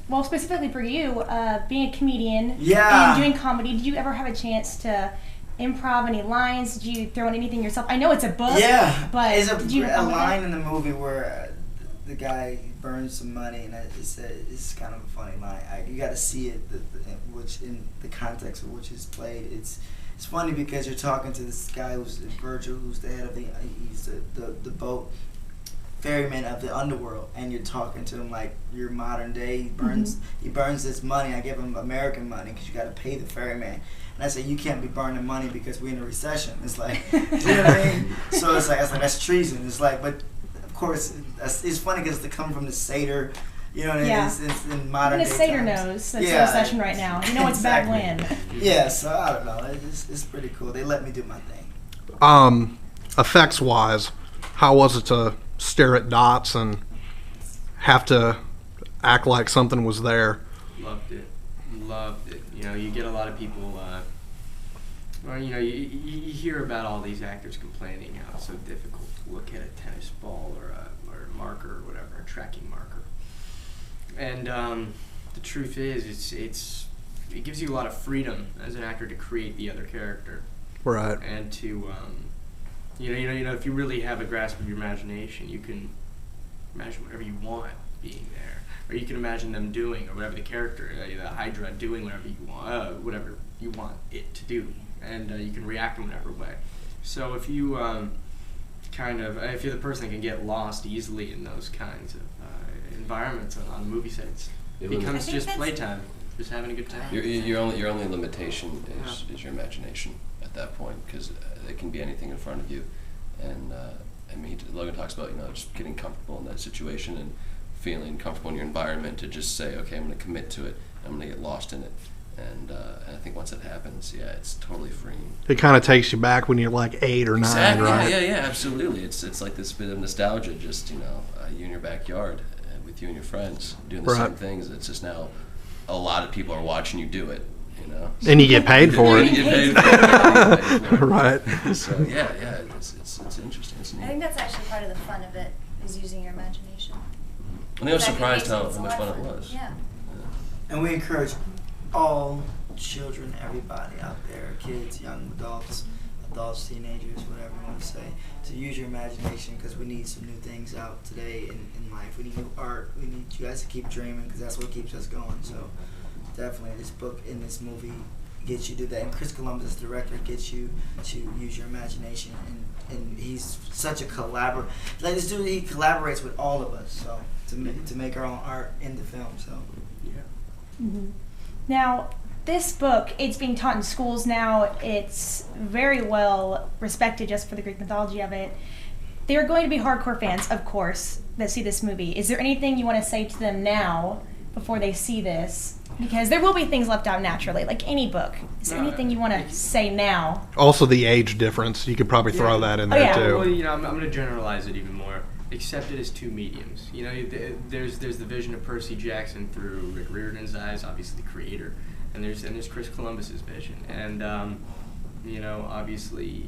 well, specifically for you, being a comedian Yeah. and doing comedy, did you ever have a chance to improv any lines? Did you throw in anything yourself? I know it's a book. Yeah, but there's did you a line in the movie where the guy burns some money, and it's kind of a funny line. You got to see it, which in the context of which it's played. It's funny because you're talking to this guy who's Virgil, who's the head of he's the boat ferryman of the underworld, and you're talking to him like you're modern day. He burns this money. I give him American money because you got to pay the ferryman. And I say, you can't be burning money because we're in a recession. It's like, you know what I mean? So it's like that's treason. It's like, but of course, it's funny because they come from the satyr, you know what I mean? Yeah. It's in modern day the satyr times. knows that's a recession right now. You know it's exactly. bad land. Yeah, so I don't know. It's pretty cool. They let me do my thing. Effects-wise, how was it to stare at dots and have to act like something was there? Loved it. You know, you get a lot of people, well, you know, you hear about all these actors complaining how it's so difficult to look at a tennis ball or a marker or whatever, a tracking marker. And the truth is, it gives you a lot of freedom as an actor to create the other character. Right. And to, you know, if you really have a grasp of your imagination, you can imagine whatever you want being there. Or you can imagine them doing, or whatever the character, the Hydra doing whatever you want it to do, and you can react in whatever way. So if you if you're the person that can get lost easily in those kinds of environments on movie sets, it becomes just playtime, just having a good time. Your only limitation is your imagination at that point, because it can be anything in front of you, and I mean, Logan talks about just getting comfortable in that situation and feeling comfortable in your environment to just say, okay, I'm going to commit to it. I'm going to get lost in it. And I think once it happens, it's totally freeing. It kind of takes you back when you're like 8 or 9, exactly. right? Yeah, absolutely. It's like this bit of nostalgia, just, you in your backyard with you and your friends doing the same things. It's just now a lot of people are watching you do it, And you get paid for it. You get paid for it. Right. So, it's interesting. It's neat. I think that's actually part of the fun of it, is using your imagination. And I was surprised how much fun it was. Yeah. And we encourage all children, everybody out there, kids, young adults, teenagers, whatever you want to say, to use your imagination, because we need some new things out today in life. We need new art. We need you guys to keep dreaming, because that's what keeps us going. So definitely this book and this movie gets you to that. And Chris Columbus, the director, gets you to use your imagination. And he's such a collaborator. Like this dude, he collaborates with all of us. So to make our own art in the film. So yeah. Mm-hmm. Now, this book, it's being taught in schools now. It's very well respected just for the Greek mythology of it. There are going to be hardcore fans, of course, that see this movie. Is there anything you want to say to them now before they see this? Because there will be things left out naturally, like any book. Is there anything you want to say now? Also the age difference. You could probably throw that in there, too. Well, I'm going to generalize it even more. Accept it as two mediums. There's the vision of Percy Jackson through Rick Riordan's eyes, obviously the creator, and there's Chris Columbus's vision, and obviously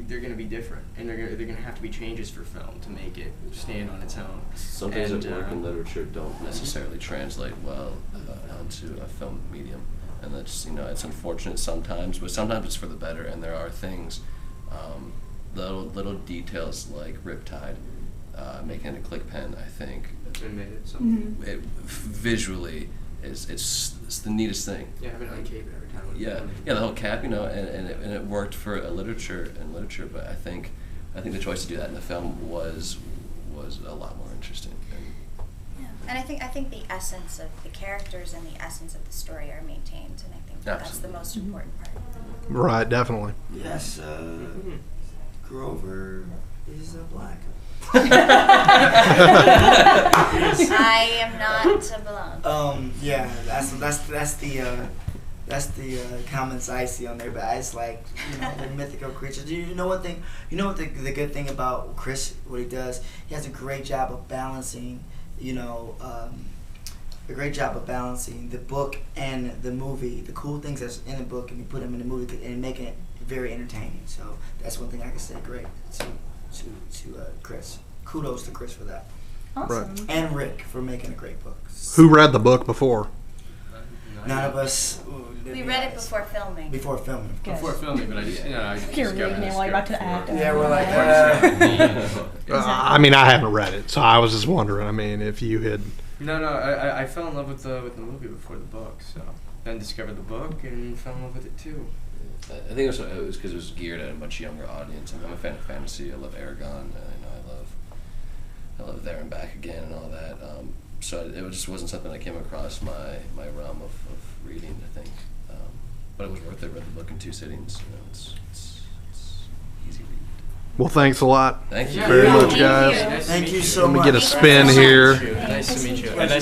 they're going to be different, and they're going to have to be changes for film to make it stand on its own. Some things that work in literature don't necessarily translate well onto a film medium, and that's it's unfortunate sometimes, but sometimes it's for the better, and there are things. Little details like Riptide, making it a click pen, I think. It visually it's the neatest thing. Yeah, having an cape every time. Yeah, the whole cap, and it worked for literature, but I think the choice to do that in the film was a lot more interesting. And I think the essence of the characters and the essence of the story are maintained, and I think that's the most important part. Right, definitely. Yes, Grover is black. I am not to belong. Yeah, that's the comments I see on there, but it's like the mythical creatures. Do you know what thing? You know what the good thing about Chris? What he does? He has a great job of balancing. A great job of balancing the book and the movie. The cool things that's in the book, and you put them in the movie and making it very entertaining. So that's one thing I can say. Great to Chris. Kudos to Chris for that. Awesome. And Rick for making a great book. Who read the book before? None of us. We read it before filming. Before filming. Good. Before filming, but I just, I just You're discovered reading the it while you're about script to act. before- Yeah, we're like, I mean, I haven't read it, so I was just wondering. I mean, if you had. No, I fell in love with the movie before the book, so then discovered the book and fell in love with it too. I think it was because it was geared at a much younger audience. I mean, I'm a fan of fantasy. I love Aragon. I love There and Back Again and all that. So it just wasn't something I came across my realm of reading, I think. But it was worth it. Read the book in 2 sittings. It's easy read. Well, thanks a lot. Thank you very much, Thank guys. you. Nice to Thank meet you so Let me much. get a spin here. Nice to meet you.